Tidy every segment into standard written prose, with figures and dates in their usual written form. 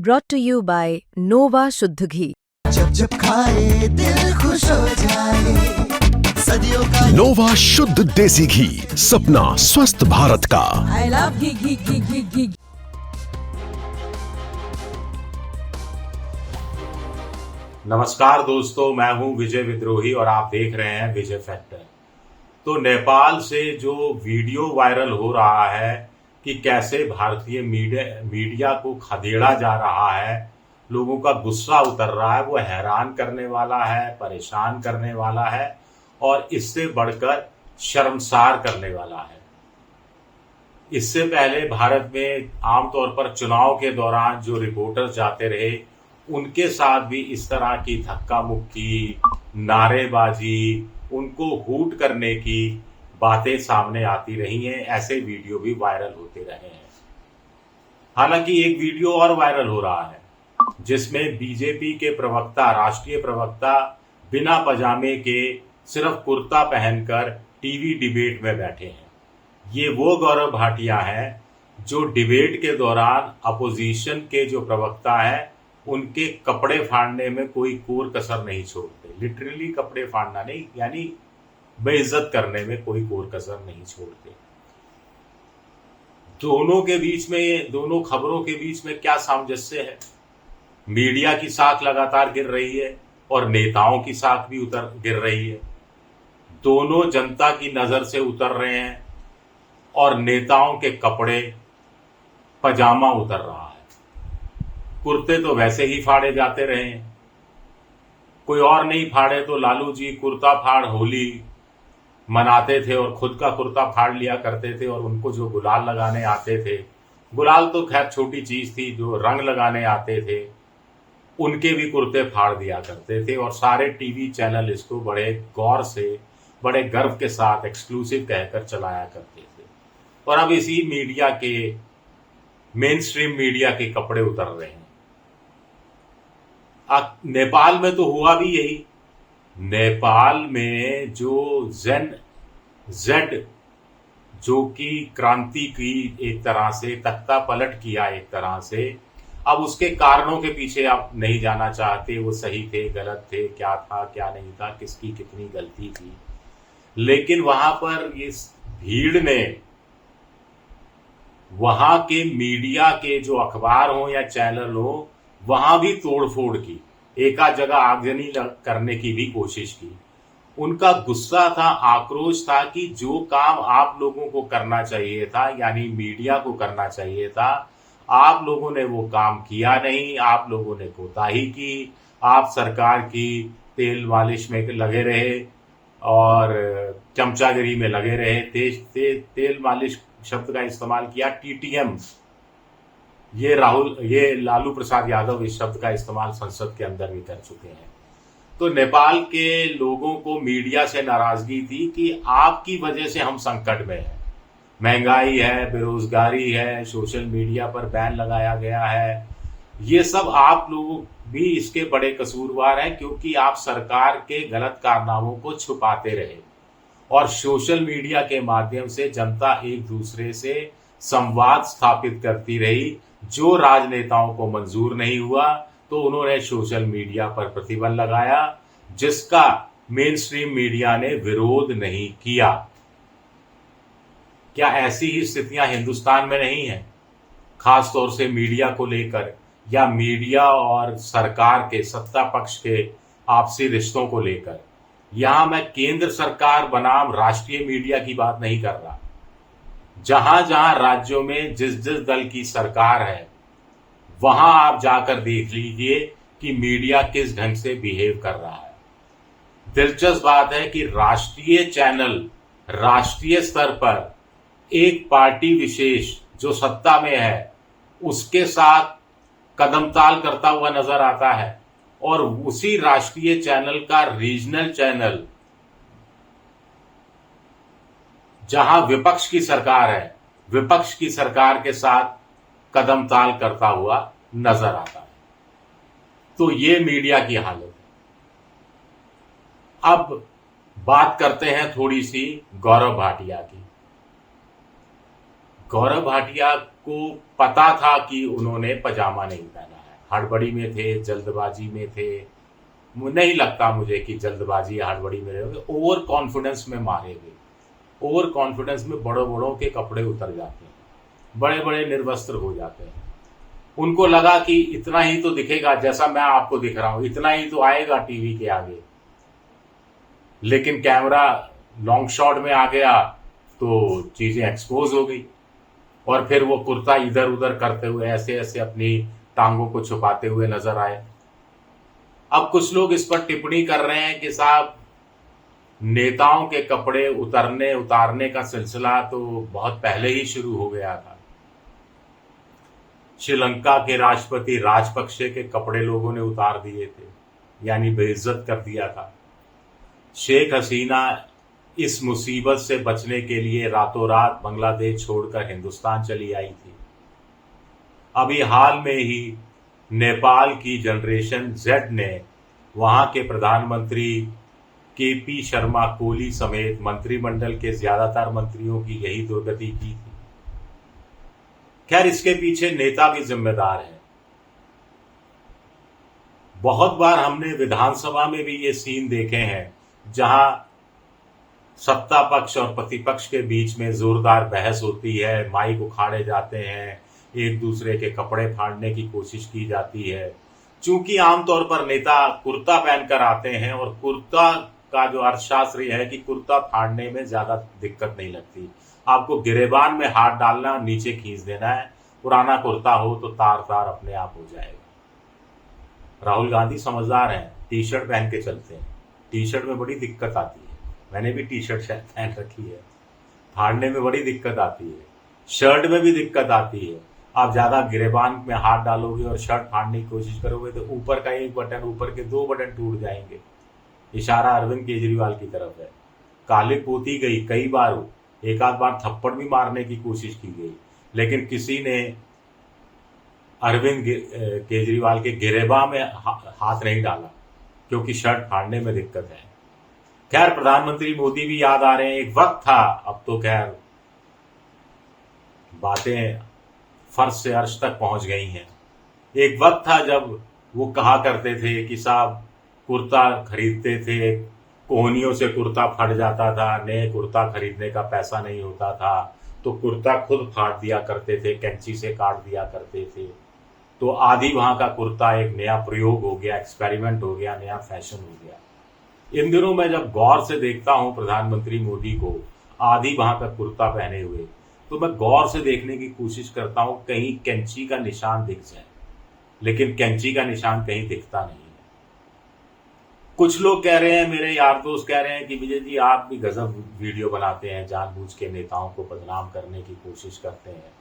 brought to you by Nova शुद्ध घी। जब जब खाए दिल खुश हो जाए, सदियों का नोवा शुद्ध देसी घी, सपना स्वस्थ भारत का। I love घी घी घी घी घी। नमस्कार दोस्तों, मैं हूं विजय विद्रोही और आप देख रहे हैं विजय फैक्टर। तो नेपाल से जो वीडियो वायरल हो रहा है कि कैसे भारतीय मीडिया को खदेड़ा जा रहा है, लोगों का गुस्सा उतर रहा है, वो हैरान करने वाला है, परेशान करने वाला है और इससे बढ़कर शर्मसार करने वाला है। इससे पहले भारत में आमतौर पर चुनाव के दौरान जो रिपोर्टर जाते रहे, उनके साथ भी इस तरह की धक्का मुक्की, नारेबाजी, उनको हूट करने की बातें सामने आती रही हैं। ऐसे वीडियो भी वायरल होते रहे हैं। हालांकि एक वीडियो और वायरल हो रहा है जिसमें बीजेपी के प्रवक्ता, राष्ट्रीय प्रवक्ता बिना पजामे के सिर्फ कुर्ता पहनकर टीवी डिबेट में बैठे हैं। ये वो गौरव भाटिया हैं जो डिबेट के दौरान अपोजिशन के जो प्रवक्ता हैं उनके कपड़े फाड़ने में कोई कोर कसर नहीं छोड़ते। लिटरली कपड़े फाड़ना नहीं, यानी बेइज्जत करने में कोई कोर कसर नहीं छोड़ते। दोनों खबरों के बीच में क्या सामंजस्य है? मीडिया की साख लगातार गिर रही है और नेताओं की साख भी गिर रही है। दोनों जनता की नजर से उतर रहे हैं और नेताओं के कपड़े, पजामा उतर रहा है। कुर्ते तो वैसे ही फाड़े जाते रहे हैं, कोई और नहीं फाड़े तो लालू जी कुर्ता फाड़ होली मनाते थे और खुद का कुर्ता फाड़ लिया करते थे। और उनको जो गुलाल लगाने आते थे, गुलाल तो खैर छोटी चीज थी, जो रंग लगाने आते थे उनके भी कुर्ते फाड़ दिया करते थे। और सारे टीवी चैनल इसको बड़े गौर से, बड़े गर्व के साथ एक्सक्लूसिव कहकर चलाया करते थे। और अब इसी मीडिया के, मेन स्ट्रीम मीडिया के कपड़े उतर रहे हैं। नेपाल में तो हुआ भी यही। नेपाल में जो जेड जो कि क्रांति की एक तरह से तख्ता पलट किया, एक तरह से अब उसके कारणों के पीछे आप नहीं जाना चाहते, वो सही थे, गलत थे, क्या था, क्या नहीं था, किसकी कितनी गलती थी। लेकिन वहां पर इस भीड़ ने वहां के मीडिया के जो अखबार हो या चैनल हो, वहां भी तोड़फोड़ की, एकाध जगह आगजनी करने की भी कोशिश की। उनका गुस्सा था, आक्रोश था कि जो काम आप लोगों को करना चाहिए था, यानी मीडिया को करना चाहिए था, आप लोगों ने वो काम किया नहीं। आप लोगों ने कोताही की। आप सरकार की तेल मालिश में लगे रहे और चमचागिरी में लगे रहे। तेल मालिश शब्द का इस्तेमाल किया, टीटीएम। ये लालू प्रसाद यादव इस शब्द का इस्तेमाल संसद के अंदर भी कर चुके हैं। तो नेपाल के लोगों को मीडिया से नाराजगी थी कि आपकी वजह से हम संकट में हैं। महंगाई है, बेरोजगारी है, सोशल मीडिया पर बैन लगाया गया है। ये सब आप लोग भी इसके बड़े कसूरवार हैं, क्योंकि आप सरकार के गलत कारनामों को छुपाते रहे और सोशल मीडिया के माध्यम से जनता एक दूसरे से संवाद स्थापित करती रही। जो राजनेताओं को मंजूर नहीं हुआ तो उन्होंने सोशल मीडिया पर प्रतिबंध लगाया, जिसका मेन स्ट्रीम मीडिया ने विरोध नहीं किया। क्या ऐसी ही स्थितियां हिंदुस्तान में नहीं है, खास तौर से मीडिया को लेकर, या मीडिया और सरकार के, सत्ता पक्ष के आपसी रिश्तों को लेकर? यहां मैं केंद्र सरकार बनाम राष्ट्रीय मीडिया की बात नहीं कर रहा। जहां जहां राज्यों में जिस दल की सरकार है, वहां आप जाकर देख लीजिए कि मीडिया किस ढंग से बिहेव कर रहा है। दिलचस्प बात है कि राष्ट्रीय चैनल राष्ट्रीय स्तर पर एक पार्टी विशेष जो सत्ता में है उसके साथ कदमताल करता हुआ नजर आता है, और उसी राष्ट्रीय चैनल का रीजनल चैनल, जहां विपक्ष की सरकार है, विपक्ष की सरकार के साथ कदमताल करता हुआ नजर आता है। तो ये मीडिया की हालत है। अब बात करते हैं थोड़ी सी गौरव भाटिया की। गौरव भाटिया को पता था कि उन्होंने पजामा नहीं पहना है, हड़बड़ी में थे, जल्दबाजी में थे। नहीं लगता मुझे कि जल्दबाजी या हड़बड़ी में रहे, ओवर कॉन्फिडेंस में मारे गए। ओवर कॉन्फिडेंस में बड़ों बड़ों के कपड़े उतर जाते हैं, बड़े बड़े निर्वस्त्र हो जाते हैं। उनको लगा कि इतना ही तो दिखेगा, जैसा मैं आपको दिख रहा हूं, इतना ही तो आएगा टीवी के आगे। लेकिन कैमरा लॉन्ग शॉट में आ गया तो चीजें एक्सपोज हो गई, और फिर वो कुर्ता इधर उधर करते हुए ऐसे ऐसे अपनी टांगों को छुपाते हुए नजर आए। अब कुछ लोग इस पर टिप्पणी कर रहे हैं कि साहब, नेताओं के कपड़े उतारने का सिलसिला तो बहुत पहले ही शुरू हो गया था। श्रीलंका के राष्ट्रपति राजपक्षे के कपड़े लोगों ने उतार दिए थे, यानी बेइज्जत कर दिया था। शेख हसीना इस मुसीबत से बचने के लिए रातों रात बांग्लादेश छोड़कर हिंदुस्तान चली आई थी। अभी हाल में ही नेपाल की जनरेशन जेड ने वहां के प्रधानमंत्री केपी शर्मा कोली समेत मंत्रिमंडल के ज्यादातर मंत्रियों की यही दुर्गति की थी। खैर, इसके पीछे नेता भी जिम्मेदार है। बहुत बार हमने विधानसभा में भी ये सीन देखे हैं जहां सत्ता पक्ष और प्रतिपक्ष के बीच में जोरदार बहस होती है, माइक उखाड़े जाते हैं, एक दूसरे के कपड़े फाड़ने की कोशिश की जाती है। चूंकि आमतौर पर नेता कुर्ता पहनकर आते हैं, और कुर्ता का जो अर्थशास्त्र है कि कुर्ता फाड़ने में ज्यादा दिक्कत नहीं लगती। आपको गिरेबान में हाथ डालना, नीचे खींच देना है। पुराना कुर्ता हो तो तार तार अपने आप हो जाएगा। राहुल गांधी समझदार हैं, टी शर्ट पहन के चलते हैं। टी शर्ट में बड़ी दिक्कत आती है, मैंने भी टी शर्ट पहन रखी है, फाड़ने में बड़ी दिक्कत आती है। शर्ट में भी दिक्कत आती है। आप ज्यादा गिरेबान में हाथ डालोगे और शर्ट फाड़ने की कोशिश करोगे तो ऊपर का एक बटन, ऊपर के 2 बटन टूट जाएंगे। इशारा अरविंद केजरीवाल की तरफ है। काली पोती गई कई बार, एक आध बार थप्पड़ भी मारने की कोशिश की गई, लेकिन किसी ने अरविंद केजरीवाल के गिरेबान में हाथ नहीं डाला, क्योंकि शर्ट फाड़ने में दिक्कत है। खैर, प्रधानमंत्री मोदी भी याद आ रहे हैं। एक वक्त था, अब तो खैर बातें फर्श से अर्श तक पहुंच गई हैं। एक वक्त था जब वो कहा करते थे कि साहब, कुर्ता खरीदते थे, कोहनियों से कुर्ता फट जाता था, नए कुर्ता खरीदने का पैसा नहीं होता था, तो कुर्ता खुद फाड़ दिया करते थे, कैंची से काट दिया करते थे। तो आधी वहां का कुर्ता एक नया प्रयोग हो गया, एक्सपेरिमेंट हो गया, नया फैशन हो गया। इन दिनों मैं जब गौर से देखता हूं प्रधानमंत्री मोदी को आधी वहां का कुर्ता पहने हुए, तो मैं गौर से देखने की कोशिश करता हूं कहीं कैंची का निशान दिख जाए, लेकिन कैंची का निशान कहीं दिखता नहीं है। कुछ लोग कह रहे हैं, मेरे यार दोस्त कह रहे हैं कि विजय जी, आप भी गजब वीडियो बनाते हैं, जानबूझ के नेताओं को बदनाम करने की कोशिश करते हैं।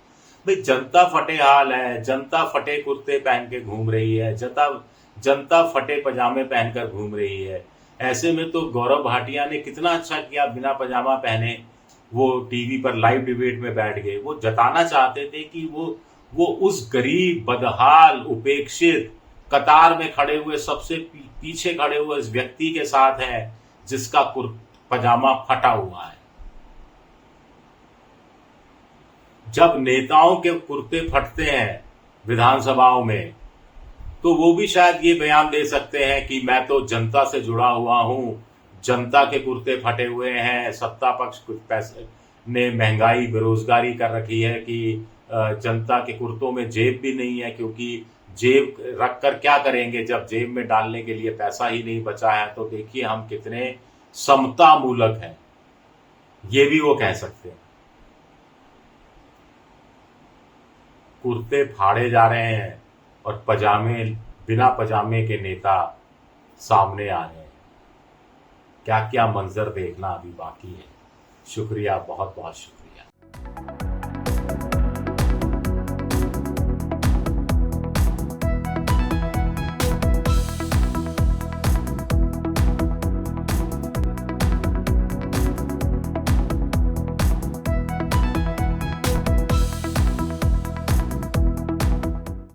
भाई, जनता फटे हाल है, जनता फटे कुर्ते पहन के घूम रही है, जनता फटे पजामे पहनकर घूम रही है। ऐसे में तो गौरव भाटिया ने कितना अच्छा किया, बिना पजामा पहने वो टीवी पर लाइव डिबेट में बैठ गए। वो जताना चाहते थे कि वो उस गरीब, बदहाल, उपेक्षित, कतार में खड़े हुए, सबसे पीछे खड़े हुए इस व्यक्ति के साथ है जिसका पजामा फटा हुआ है। जब नेताओं के कुर्ते फटते हैं विधानसभाओं में, तो वो भी शायद ये बयान दे सकते हैं कि मैं तो जनता से जुड़ा हुआ हूं, जनता के कुर्ते फटे हुए हैं। सत्ता पक्ष कुछ पैसे ने महंगाई, बेरोजगारी कर रखी है कि जनता के कुर्तों में जेब भी नहीं है, क्योंकि जेब रख कर क्या करेंगे जब जेब में डालने के लिए पैसा ही नहीं बचा है। तो देखिए हम कितने समता मूलक हैं, ये भी वो कह सकते हैं। कुर्ते फाड़े जा रहे हैं और पजामे, बिना पजामे के नेता सामने आ रहे हैं। क्या क्या मंजर देखना अभी बाकी है। शुक्रिया, बहुत बहुत शुक्रिया।